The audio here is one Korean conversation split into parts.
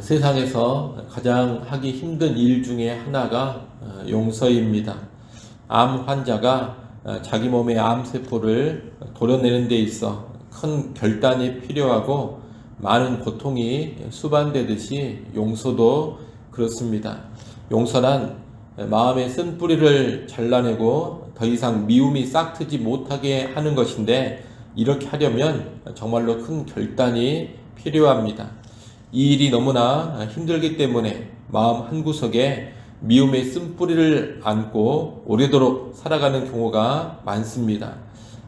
세상에서 가장 하기 힘든 일 중에 하나가 용서입니다. 암 환자가 자기 몸의 암세포를 도려내는 데 있어 큰 결단이 필요하고 많은 고통이 수반되듯이 용서도 그렇습니다. 용서란 마음의 쓴뿌리를 잘라내고 더 이상 미움이 싹트지 못하게 하는 것인데, 이렇게 하려면 정말로 큰 결단이 필요합니다. 이 일이 너무나 힘들기 때문에 마음 한구석에 미움의 쓴뿌리를 안고 오래도록 살아가는 경우가 많습니다.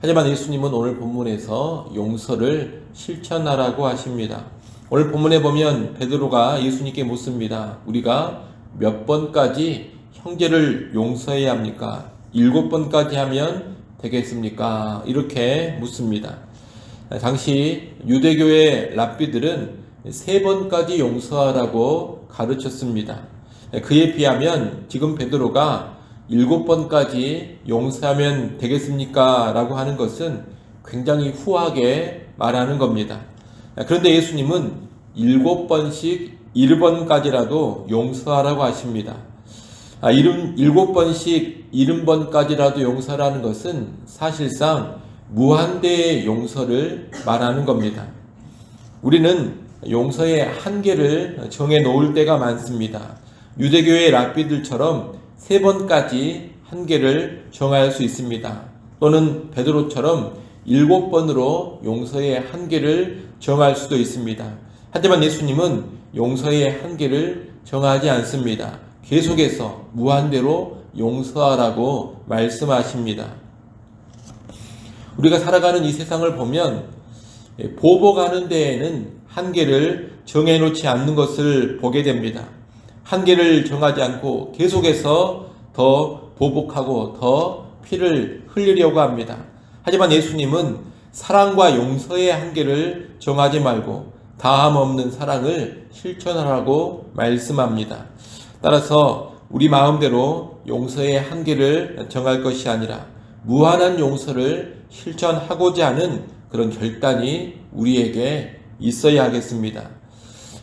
하지만 예수님은 오늘 본문에서 용서를 실천하라고 하십니다. 오늘 본문에 보면 베드로가 예수님께 묻습니다. 우리가 몇 번까지 형제를 용서해야 합니까? 7번까지 하면 되겠습니까? 이렇게 묻습니다. 당시 유대교의 랍비들은 3번까지 용서하라고 가르쳤습니다. 그에 비하면 지금 베드로가 7번까지 용서하면 되겠습니까? 라고 하는 것은 굉장히 후하게 말하는 겁니다. 그런데 예수님은 7번씩 1번까지라도 용서하라고 하십니다. 7번씩 70번까지라도 용서라는 것은 사실상 무한대의 용서를 말하는 겁니다. 우리는 용서의 한계를 정해 놓을 때가 많습니다. 유대교의 랍비들처럼 3번까지 한계를 정할 수 있습니다. 또는 베드로처럼 7번으로 용서의 한계를 정할 수도 있습니다. 하지만 예수님은 용서의 한계를 정하지 않습니다. 계속해서 무한대로 용서하라고 말씀하십니다. 우리가 살아가는 이 세상을 보면 보복하는 데에는 한계를 정해놓지 않는 것을 보게 됩니다. 한계를 정하지 않고 계속해서 더 보복하고 더 피를 흘리려고 합니다. 하지만 예수님은 사랑과 용서의 한계를 정하지 말고 다함 없는 사랑을 실천하라고 말씀합니다. 따라서 우리 마음대로 용서의 한계를 정할 것이 아니라 무한한 용서를 실천하고자 하는 그런 결단이 우리에게 있어야 하겠습니다.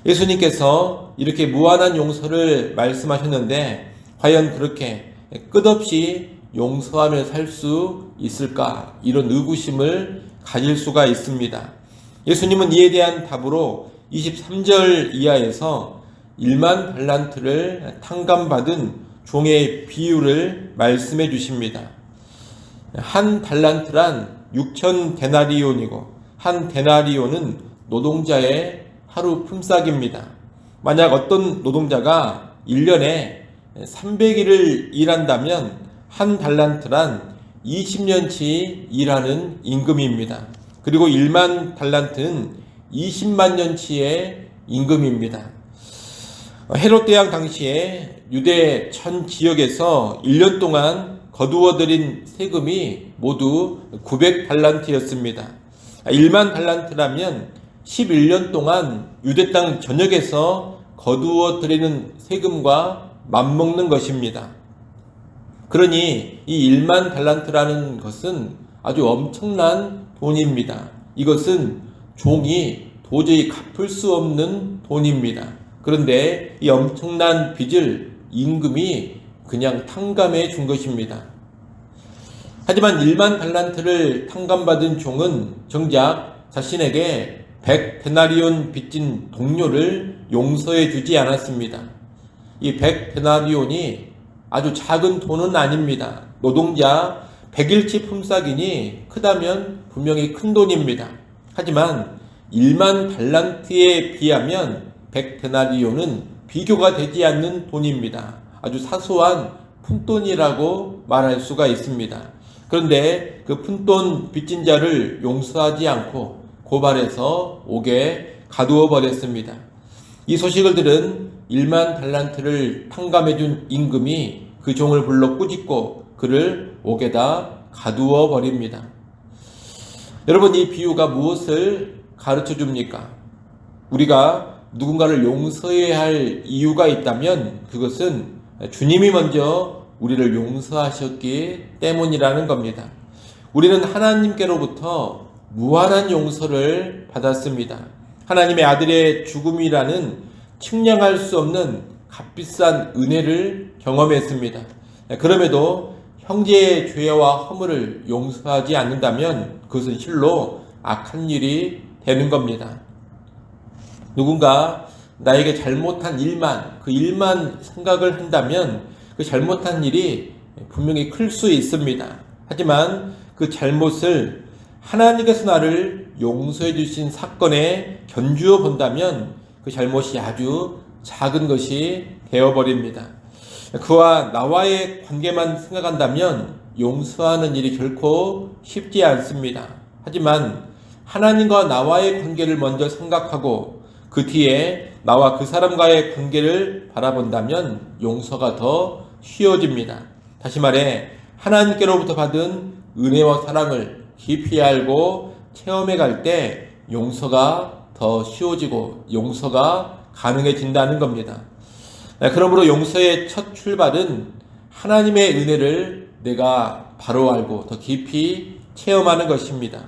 예수님께서 이렇게 무한한 용서를 말씀하셨는데 과연 그렇게 끝없이 용서하며 살 수 있을까? 이런 의구심을 가질 수가 있습니다. 예수님은 이에 대한 답으로 23절 이하에서 1만 달란트를 탕감받은 종의 비유를 말씀해 주십니다. 한 달란트란 6천 데나리온이고 한 데나리온은 노동자의 하루 품삯입니다. 만약 어떤 노동자가 1년에 300일을 일한다면 한 달란트란 20년치 일하는 임금입니다. 그리고 1만 달란트는 20만 년치의 임금입니다. 헤롯 대왕 당시에 유대 전 지역에서 1년 동안 거두어들인 세금이 모두 900달란트였습니다. 1만 달란트라면 11년 동안 유대 땅 전역에서 거두어들이는 세금과 맞먹는 것입니다. 그러니 이 1만 달란트라는 것은 아주 엄청난 돈입니다. 이것은 종이 도저히 갚을 수 없는 돈입니다. 그런데 이 엄청난 빚을 임금이 그냥 탕감해 준 것입니다. 하지만 1만 달란트를 탕감받은 종은 정작 자신에게 100데나리온 빚진 동료를 용서해 주지 않았습니다. 이 100데나리온이 아주 작은 돈은 아닙니다. 노동자 100일치 품삯이니 크다면 분명히 큰 돈입니다. 하지만 1만 달란트에 비하면 100데나리온은 비교가 되지 않는 돈입니다. 아주 사소한 푼돈이라고 말할 수가 있습니다. 그런데 그 푼돈 빚진 자를 용서하지 않고 고발해서 옥에 가두어 버렸습니다. 이 소식을 들은 1만 달란트를 탕감해준 임금이 그 종을 불러 꾸짖고 그를 옥에다 가두어 버립니다. 여러분, 이 비유가 무엇을 가르쳐 줍니까? 우리가 누군가를 용서해야 할 이유가 있다면 그것은 주님이 먼저 우리를 용서하셨기 때문이라는 겁니다. 우리는 하나님께로부터 무한한 용서를 받았습니다. 하나님의 아들의 죽음이라는 측량할 수 없는 값비싼 은혜를 경험했습니다. 그럼에도 형제의 죄와 허물을 용서하지 않는다면 그것은 실로 악한 일이 되는 겁니다. 누군가 나에게 잘못한 일만, 그 일만 생각을 한다면 그 잘못한 일이 분명히 클 수 있습니다. 하지만 그 잘못을 하나님께서 나를 용서해 주신 사건에 견주어 본다면 그 잘못이 아주 작은 것이 되어버립니다. 그와 나와의 관계만 생각한다면 용서하는 일이 결코 쉽지 않습니다. 하지만 하나님과 나와의 관계를 먼저 생각하고 그 뒤에 나와 그 사람과의 관계를 바라본다면 용서가 더 쉬워집니다. 다시 말해 하나님께로부터 받은 은혜와 사랑을 깊이 알고 체험해 갈 때 용서가 더 쉬워지고 용서가 가능해진다는 겁니다. 그러므로 용서의 첫 출발은 하나님의 은혜를 내가 바로 알고 더 깊이 체험하는 것입니다.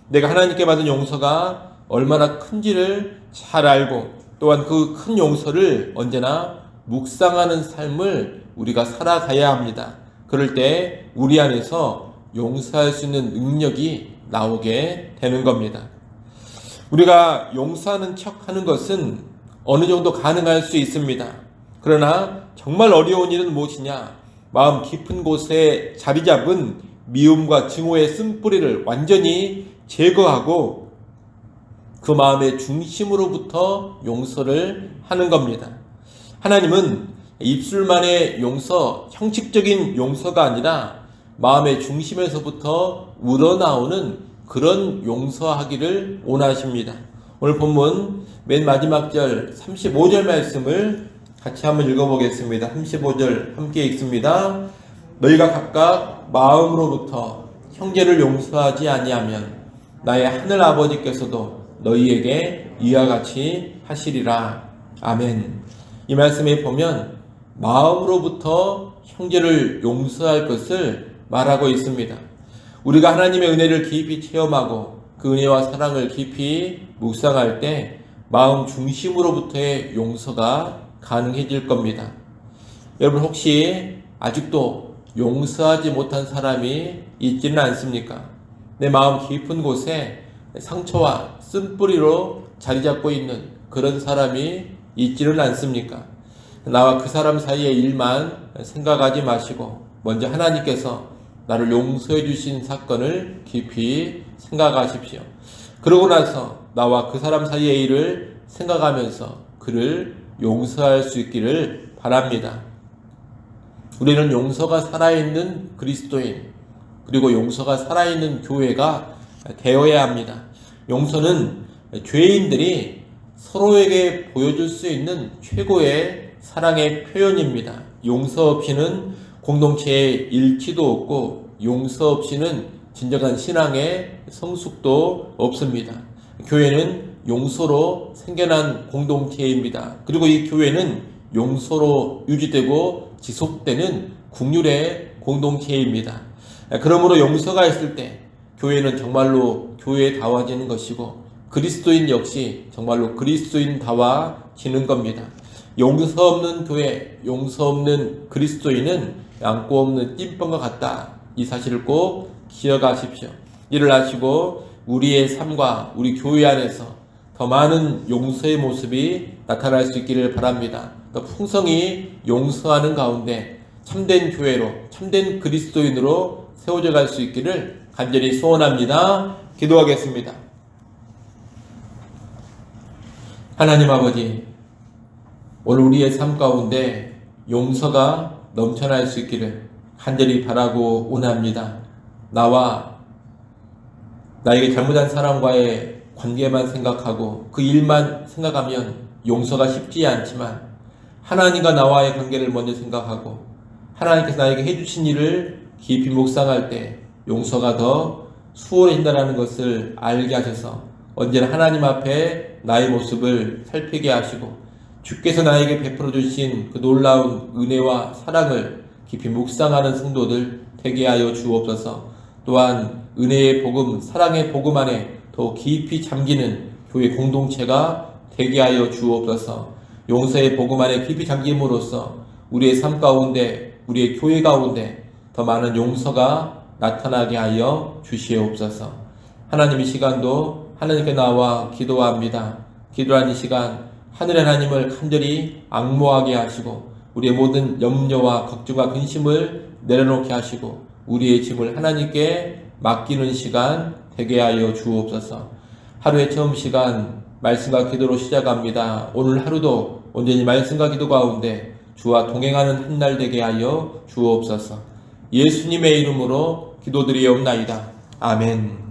내가 하나님께 받은 용서가 얼마나 큰지를 잘 알고 또한 그 큰 용서를 언제나 묵상하는 삶을 우리가 살아가야 합니다. 그럴 때 우리 안에서 용서할 수 있는 능력이 나오게 되는 겁니다. 우리가 용서하는 척하는 것은 어느 정도 가능할 수 있습니다. 그러나 정말 어려운 일은 무엇이냐? 마음 깊은 곳에 자리 잡은 미움과 증오의 쓴뿌리를 완전히 제거하고 그 마음의 중심으로부터 용서를 하는 겁니다. 하나님은 입술만의 용서, 형식적인 용서가 아니라 마음의 중심에서부터 우러나오는 그런 용서하기를 원하십니다. 오늘 본문 맨 마지막 절 35절 말씀을 같이 한번 읽어보겠습니다. 35절 함께 읽습니다. 너희가 각각 마음으로부터 형제를 용서하지 아니하면 나의 하늘 아버지께서도 너희에게 이와 같이 하시리라. 아멘. 이 말씀에 보면 마음으로부터 형제를 용서할 것을 말하고 있습니다. 우리가 하나님의 은혜를 깊이 체험하고 그 은혜와 사랑을 깊이 묵상할 때 마음 중심으로부터의 용서가 가능해질 겁니다. 여러분 혹시 아직도 용서하지 못한 사람이 있지는 않습니까? 내 마음 깊은 곳에 상처와 쓴뿌리로 자리 잡고 있는 그런 사람이 있지는 않습니까? 나와 그 사람 사이의 일만 생각하지 마시고 먼저 하나님께서 나를 용서해 주신 사건을 깊이 생각하십시오. 그러고 나서 나와 그 사람 사이의 일을 생각하면서 그를 용서할 수 있기를 바랍니다. 우리는 용서가 살아있는 그리스도인 그리고 용서가 살아있는 교회가 되어야 합니다. 용서는 죄인들이 서로에게 보여줄 수 있는 최고의 사랑의 표현입니다. 용서 없이는 공동체의 일치도 없고 용서 없이는 진정한 신앙의 성숙도 없습니다. 교회는 용서로 생겨난 공동체입니다. 그리고 이 교회는 용서로 유지되고 지속되는 긍휼의 공동체입니다. 그러므로 용서가 있을 때 교회는 정말로 교회다워지는 것이고 그리스도인 역시 정말로 그리스도인다워지는 겁니다. 용서 없는 교회, 용서 없는 그리스도인은 양꼬 없는 찐빵과 같다. 이 사실을 꼭 기억하십시오. 이를 아시고 우리의 삶과 우리 교회 안에서 더 많은 용서의 모습이 나타날 수 있기를 바랍니다. 더 풍성히 용서하는 가운데 참된 교회로, 참된 그리스도인으로 세워져 갈 수 있기를 간절히 소원합니다. 기도하겠습니다. 하나님 아버지, 오늘 우리의 삶 가운데 용서가 넘쳐날 수 있기를 간절히 바라고 원합니다. 나와 나에게 잘못한 사람과의 관계만 생각하고 그 일만 생각하면 용서가 쉽지 않지만 하나님과 나와의 관계를 먼저 생각하고 하나님께서 나에게 해주신 일을 깊이 묵상할 때 용서가 더 수월해진다는 것을 알게 하셔서 언제나 하나님 앞에 나의 모습을 살피게 하시고 주께서 나에게 베풀어 주신 그 놀라운 은혜와 사랑을 깊이 묵상하는 성도들 되게 하여 주옵소서. 또한 은혜의 복음, 사랑의 복음 안에 더 깊이 잠기는 교회 공동체가 되게 하여 주옵소서. 용서의 복음 안에 깊이 잠김으로써 우리의 삶 가운데, 우리의 교회 가운데 더 많은 용서가 나타나게 하여 주시옵소서. 하나님, 이 시간도 하나님께 나와 기도합니다. 기도하는 이 시간 하늘의 하나님을 간절히 앙모하게 하시고 우리의 모든 염려와 걱정과 근심을 내려놓게 하시고 우리의 짐을 하나님께 맡기는 시간 되게 하여 주옵소서. 하루의 처음 시간 말씀과 기도로 시작합니다. 오늘 하루도 온전히 말씀과 기도 가운데 주와 동행하는 한 날 되게 하여 주옵소서. 예수님의 이름으로 기도드리옵나이다. 아멘.